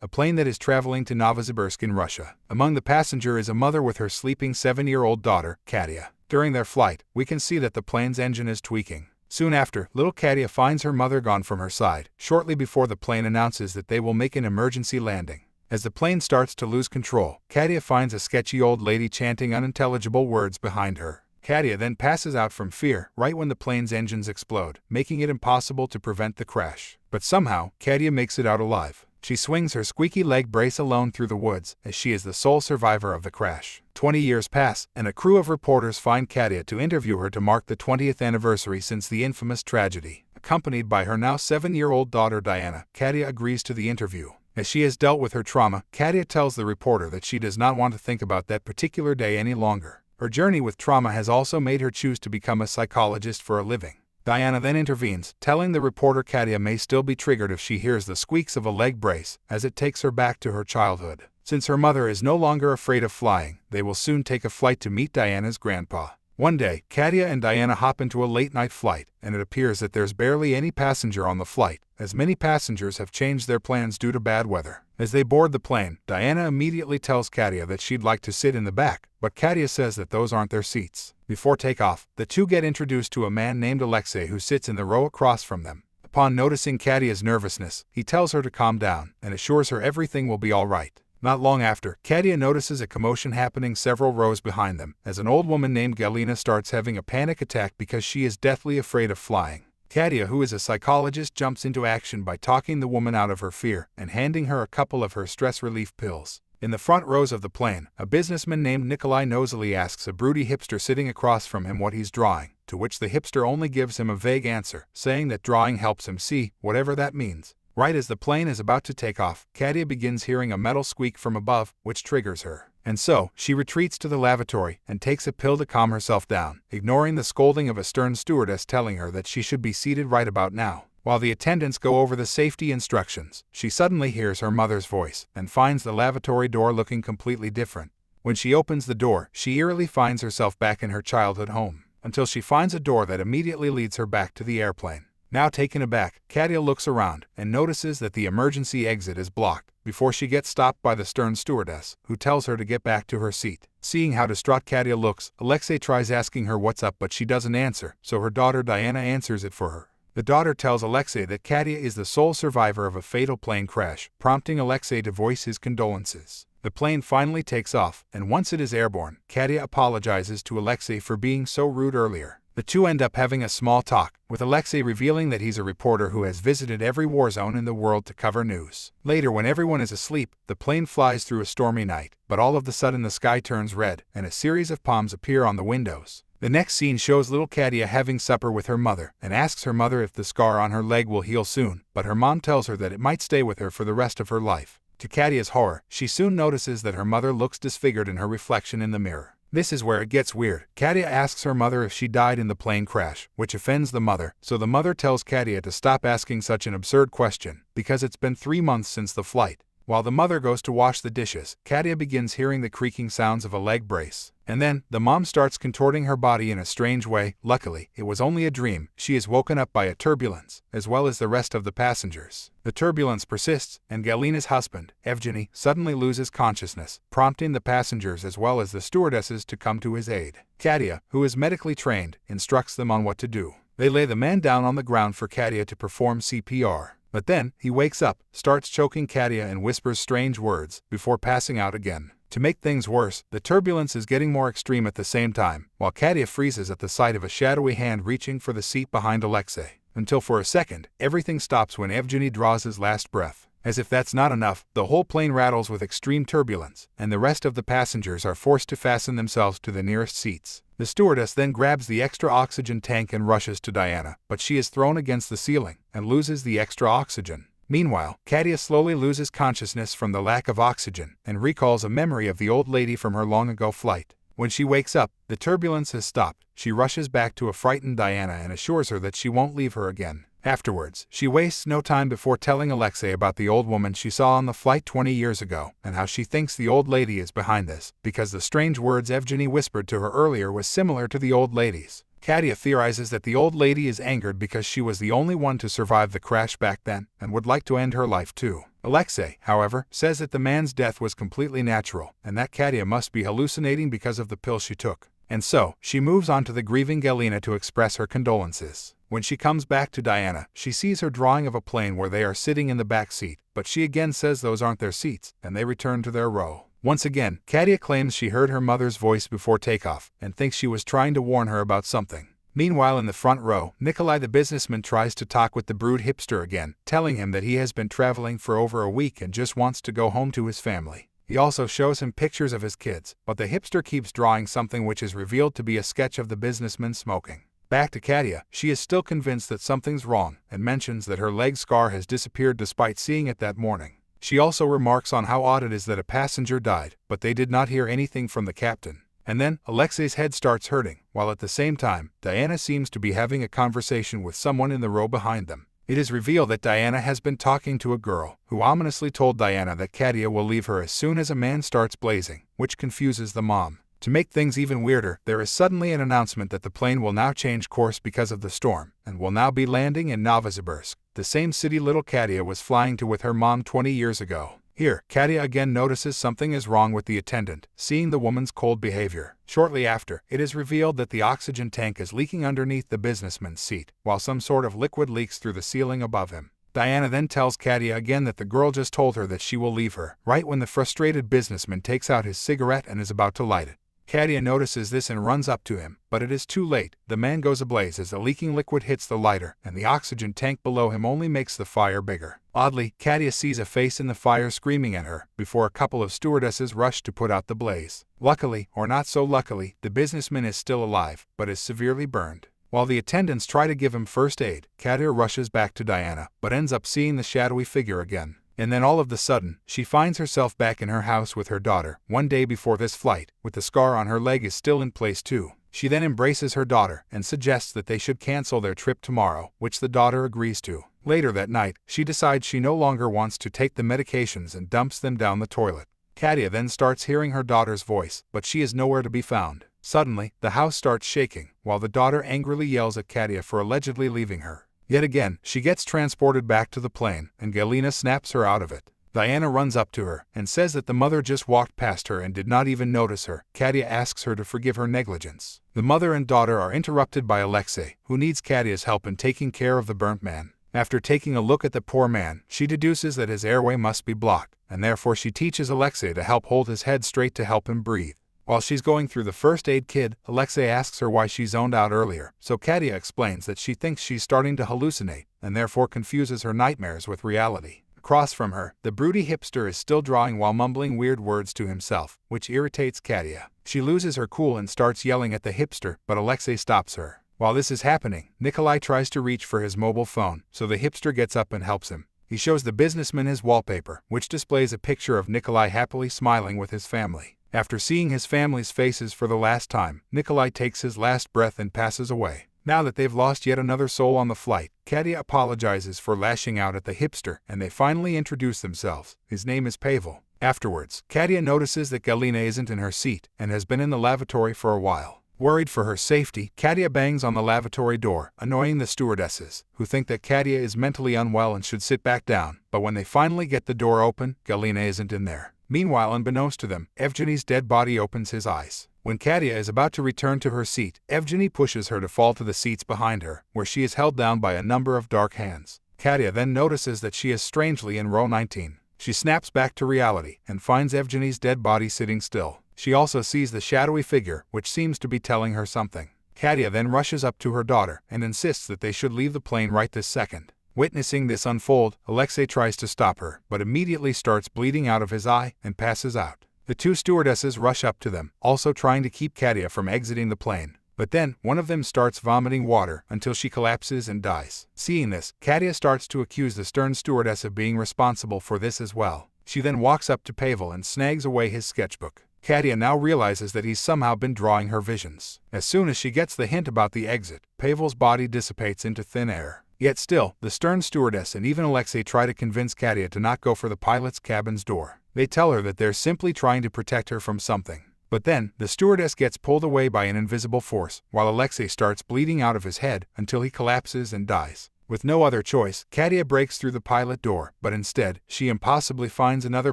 a plane that is traveling to Novosibirsk in Russia. Among the passengers is a mother with her sleeping 7-year-old daughter, Katya. During their flight, we can see that the plane's engine is tweaking. Soon after, little Katya finds her mother gone from her side, shortly before the plane announces that they will make an emergency landing. As the plane starts to lose control, Katya finds a sketchy old lady chanting unintelligible words behind her. Katya then passes out from fear right when the plane's engines explode, making it impossible to prevent the crash. But somehow, Katya makes it out alive. She swings her squeaky leg brace alone through the woods, as she is the sole survivor of the crash. 20 years pass, and a crew of reporters find Katya to interview her to mark the 20th anniversary since the infamous tragedy. Accompanied by her now 7-year-old daughter Diana, Katya agrees to the interview. As she has dealt with her trauma, Katya tells the reporter that she does not want to think about that particular day any longer. Her journey with trauma has also made her choose to become a psychologist for a living. Diana then intervenes, telling the reporter Katya may still be triggered if she hears the squeaks of a leg brace, as it takes her back to her childhood. Since her mother is no longer afraid of flying, they will soon take a flight to meet Diana's grandpa. One day, Katya and Diana hop into a late-night flight, and it appears that there's barely any passenger on the flight, as many passengers have changed their plans due to bad weather. As they board the plane, Diana immediately tells Katya that she'd like to sit in the back, but Katya says that those aren't their seats. Before takeoff, the two get introduced to a man named Alexei who sits in the row across from them. Upon noticing Katya's nervousness, he tells her to calm down and assures her everything will be all right. Not long after, Katya notices a commotion happening several rows behind them, as an old woman named Galina starts having a panic attack because she is deathly afraid of flying. Katya, who is a psychologist, jumps into action by talking the woman out of her fear and handing her a couple of her stress relief pills. In the front rows of the plane, a businessman named Nikolai nosily asks a broody hipster sitting across from him what he's drawing, to which the hipster only gives him a vague answer, saying that drawing helps him see, whatever that means. Right as the plane is about to take off, Katya begins hearing a metal squeak from above, which triggers her. And so, she retreats to the lavatory and takes a pill to calm herself down, ignoring the scolding of a stern stewardess telling her that she should be seated right about now. While the attendants go over the safety instructions, she suddenly hears her mother's voice and finds the lavatory door looking completely different. When she opens the door, she eerily finds herself back in her childhood home, until she finds a door that immediately leads her back to the airplane. Now taken aback, Katya looks around and notices that the emergency exit is blocked before she gets stopped by the stern stewardess, who tells her to get back to her seat. Seeing how distraught Katya looks, Alexei tries asking her what's up, but she doesn't answer, so her daughter Diana answers it for her. The daughter tells Alexei that Katya is the sole survivor of a fatal plane crash, prompting Alexei to voice his condolences. The plane finally takes off, and once it is airborne, Katya apologizes to Alexei for being so rude earlier. The two end up having a small talk, with Alexei revealing that he's a reporter who has visited every war zone in the world to cover news. Later, when everyone is asleep, the plane flies through a stormy night, but all of a sudden the sky turns red, and a series of palms appear on the windows. The next scene shows little Katya having supper with her mother, and asks her mother if the scar on her leg will heal soon, but her mom tells her that it might stay with her for the rest of her life. To Katya's horror, she soon notices that her mother looks disfigured in her reflection in the mirror. This is where it gets weird. Katya asks her mother if she died in the plane crash, which offends the mother, so the mother tells Katya to stop asking such an absurd question, because it's been 3 months since the flight. While the mother goes to wash the dishes, Katya begins hearing the creaking sounds of a leg brace. And then, the mom starts contorting her body in a strange way. Luckily, it was only a dream. She is woken up by a turbulence, as well as the rest of the passengers. The turbulence persists, and Galina's husband, Evgeny, suddenly loses consciousness, prompting the passengers as well as the stewardesses to come to his aid. Katya, who is medically trained, instructs them on what to do. They lay the man down on the ground for Katya to perform CPR. But then, he wakes up, starts choking Katya and whispers strange words, before passing out again. To make things worse, the turbulence is getting more extreme at the same time, while Katya freezes at the sight of a shadowy hand reaching for the seat behind Alexei. Until for a second, everything stops when Evgeny draws his last breath. As if that's not enough, the whole plane rattles with extreme turbulence, and the rest of the passengers are forced to fasten themselves to the nearest seats. The stewardess then grabs the extra oxygen tank and rushes to Diana, but she is thrown against the ceiling and loses the extra oxygen. Meanwhile, Katya slowly loses consciousness from the lack of oxygen and recalls a memory of the old lady from her long-ago flight. When she wakes up, the turbulence has stopped. She rushes back to a frightened Diana and assures her that she won't leave her again. Afterwards, she wastes no time before telling Alexei about the old woman she saw on the flight 20 years ago and how she thinks the old lady is behind this, because the strange words Evgeny whispered to her earlier was similar to the old lady's. Katya theorizes that the old lady is angered because she was the only one to survive the crash back then and would like to end her life too. Alexei, however, says that the man's death was completely natural, and that Katya must be hallucinating because of the pill she took. And so, she moves on to the grieving Galina to express her condolences. When she comes back to Diana, she sees her drawing of a plane where they are sitting in the back seat, but she again says those aren't their seats, and they return to their row. Once again, Katya claims she heard her mother's voice before takeoff, and thinks she was trying to warn her about something. Meanwhile, in the front row, Nikolai the businessman tries to talk with the brood hipster again, telling him that he has been traveling for over a week and just wants to go home to his family. He also shows him pictures of his kids, but the hipster keeps drawing something which is revealed to be a sketch of the businessman smoking. Back to Katya, she is still convinced that something's wrong, and mentions that her leg scar has disappeared despite seeing it that morning. She also remarks on how odd it is that a passenger died, but they did not hear anything from the captain. And then, Alexei's head starts hurting, while at the same time, Diana seems to be having a conversation with someone in the row behind them. It is revealed that Diana has been talking to a girl, who ominously told Diana that Katya will leave her as soon as a man starts blazing, which confuses the mom. To make things even weirder, there is suddenly an announcement that the plane will now change course because of the storm, and will now be landing in Novosibirsk, the same city little Katya was flying to with her mom 20 years ago. Here, Katya again notices something is wrong with the attendant, seeing the woman's cold behavior. Shortly after, it is revealed that the oxygen tank is leaking underneath the businessman's seat, while some sort of liquid leaks through the ceiling above him. Diana then tells Katya again that the girl just told her that she will leave her, right when the frustrated businessman takes out his cigarette and is about to light it. Katya notices this and runs up to him, but it is too late. The man goes ablaze as the leaking liquid hits the lighter, and the oxygen tank below him only makes the fire bigger. Oddly, Katya sees a face in the fire screaming at her, before a couple of stewardesses rush to put out the blaze. Luckily, or not so luckily, the businessman is still alive, but is severely burned. While the attendants try to give him first aid, Katya rushes back to Diana, but ends up seeing the shadowy figure again. And then all of a sudden, she finds herself back in her house with her daughter, one day before this flight, with the scar on her leg is still in place too. She then embraces her daughter and suggests that they should cancel their trip tomorrow, which the daughter agrees to. Later that night, she decides she no longer wants to take the medications and dumps them down the toilet. Katya then starts hearing her daughter's voice, but she is nowhere to be found. Suddenly, the house starts shaking, while the daughter angrily yells at Katya for allegedly leaving her. Yet again, she gets transported back to the plane, and Galina snaps her out of it. Diana runs up to her, and says that the mother just walked past her and did not even notice her. Katya asks her to forgive her negligence. The mother and daughter are interrupted by Alexei, who needs Katya's help in taking care of the burnt man. After taking a look at the poor man, she deduces that his airway must be blocked, and therefore she teaches Alexei to help hold his head straight to help him breathe. While she's going through the first aid kit, Alexei asks her why she zoned out earlier, so Katya explains that she thinks she's starting to hallucinate, and therefore confuses her nightmares with reality. Across from her, the broody hipster is still drawing while mumbling weird words to himself, which irritates Katya. She loses her cool and starts yelling at the hipster, but Alexei stops her. While this is happening, Nikolai tries to reach for his mobile phone, so the hipster gets up and helps him. He shows the businessman his wallpaper, which displays a picture of Nikolai happily smiling with his family. After seeing his family's faces for the last time, Nikolai takes his last breath and passes away. Now that they've lost yet another soul on the flight, Katya apologizes for lashing out at the hipster, and they finally introduce themselves. His name is Pavel. Afterwards, Katya notices that Galina isn't in her seat, and has been in the lavatory for a while. Worried for her safety, Katya bangs on the lavatory door, annoying the stewardesses, who think that Katya is mentally unwell and should sit back down, but when they finally get the door open, Galina isn't in there. Meanwhile, unbeknownst to them, Evgeny's dead body opens his eyes. When Katya is about to return to her seat, Evgeny pushes her to fall to the seats behind her, where she is held down by a number of dark hands. Katya then notices that she is strangely in row 19. She snaps back to reality, and finds Evgeny's dead body sitting still. She also sees the shadowy figure, which seems to be telling her something. Katya then rushes up to her daughter, and insists that they should leave the plane right this second. Witnessing this unfold, Alexei tries to stop her, but immediately starts bleeding out of his eye and passes out. The two stewardesses rush up to them, also trying to keep Katya from exiting the plane. But then, one of them starts vomiting water until she collapses and dies. Seeing this, Katya starts to accuse the stern stewardess of being responsible for this as well. She then walks up to Pavel and snags away his sketchbook. Katya now realizes that he's somehow been drawing her visions. As soon as she gets the hint about the exit, Pavel's body dissipates into thin air. Yet still, the stern stewardess and even Alexei try to convince Katya to not go for the pilot's cabin's door. They tell her that they're simply trying to protect her from something. But then, the stewardess gets pulled away by an invisible force, while Alexei starts bleeding out of his head until he collapses and dies. With no other choice, Katia breaks through the pilot door, but instead, she impossibly finds another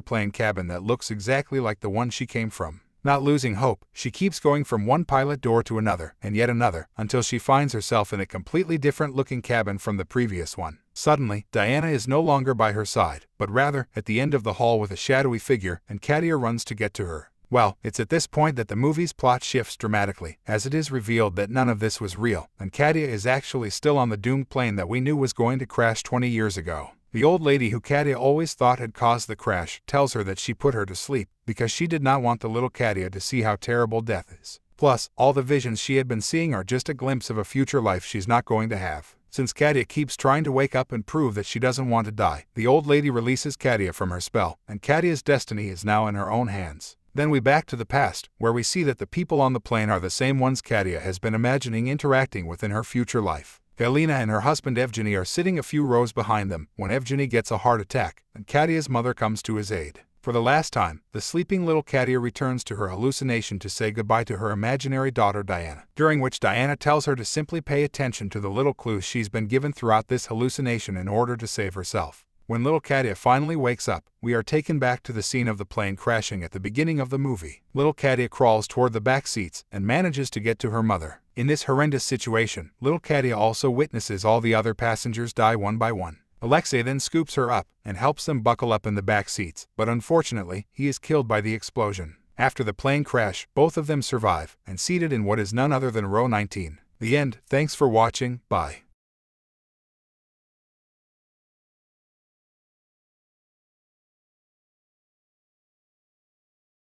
plane cabin that looks exactly like the one she came from. Not losing hope, she keeps going from one pilot door to another, and yet another, until she finds herself in a completely different-looking cabin from the previous one. Suddenly, Diana is no longer by her side, but rather at the end of the hall with a shadowy figure, and Katia runs to get to her. Well, it's at this point that the movie's plot shifts dramatically, as it is revealed that none of this was real, and Katia is actually still on the doomed plane that we knew was going to crash 20 years ago. The old lady who Katia always thought had caused the crash tells her that she put her to sleep because she did not want the little Katia to see how terrible death is. Plus, all the visions she had been seeing are just a glimpse of a future life she's not going to have. Since Katia keeps trying to wake up and prove that she doesn't want to die, the old lady releases Katia from her spell, and Katia's destiny is now in her own hands. Then we back to the past, where we see that the people on the plane are the same ones Katia has been imagining interacting with in her future life. Galina and her husband Evgeny are sitting a few rows behind them when Evgeny gets a heart attack, and Katia's mother comes to his aid. For the last time, the sleeping little Katia returns to her hallucination to say goodbye to her imaginary daughter Diana, during which Diana tells her to simply pay attention to the little clues she's been given throughout this hallucination in order to save herself. When little Katia finally wakes up, we are taken back to the scene of the plane crashing at the beginning of the movie. Little Katia crawls toward the back seats and manages to get to her mother. In this horrendous situation, little Katia also witnesses all the other passengers die one by one. Alexei then scoops her up and helps them buckle up in the back seats, but unfortunately, he is killed by the explosion. After the plane crash, both of them survive, and seated in what is none other than row 19. The end. Thanks for watching. Bye.